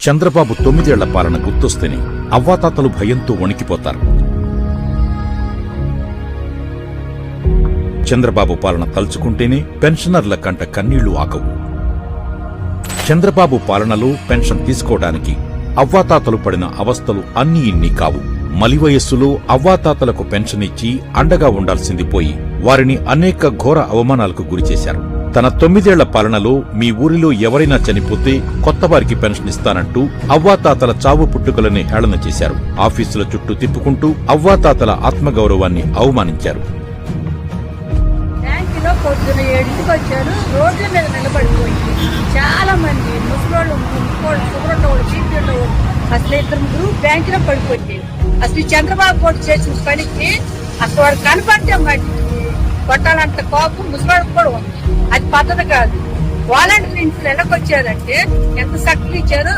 చంద్రబాబు 9 ఏళ్ల పాలన గుర్తొస్తేనే అవ్వాతాతలు భయంతో వణికిపోతారు. చంద్రబాబు పాలన తలుచుకుంటేనే పెన్షనర్ల కంట కన్నీళ్లు ఆగవు. చంద్రబాబు పాలనలో పెన్షన్ తీసుకోవడానికి అవ్వాతాతలు పడిన అవస్థలు అన్నీ ఇన్ని కావు. మలి వయస్సులో అవ్వాతాతలకు పెన్షన్ ఇచ్చి అండగా ఉండాల్సింది పోయి వారిని అనేక ఘోర అవమానాలకు గురిచేశారు. తన 9 ఏళ్ల పాలనలో మీ ఊరిలో ఎవరైనా చనిపోతే కొత్తవారికి పెన్షన్ ఇస్తానంటూ అవ్వాతాతల చావు పుట్టుకలని హేళన చేశారు. ఆఫీసుల చుట్టూ తిప్పుకుంటూ అవ్వాతాతల ఆత్మగౌరవాన్ని అవమానించారు. బ్యాంకులో పొద్దున 7కి వచ్చారు. రోడ్ల మీద నిలబడిపోయి చాలా మంది ముసలోళ్ళు సుబ్రహ్మణ్యుడు బీపీలో అసలు 2 బ్యాంకులో పడిపోయింది. అసలు చంద్రబాబు కోటి చేసిన పనికి అసలు వాడు కనపడితే మట్టి కొట్టాలంత కోపం ముసలోళ్ళకి కూడా ఉంది. అది పద్ధతి కాదు. వాలంటీర్ ఇంట్లో ఎలాగొచ్చారంటే ఎంత సక్కిలు ఇచ్చారు.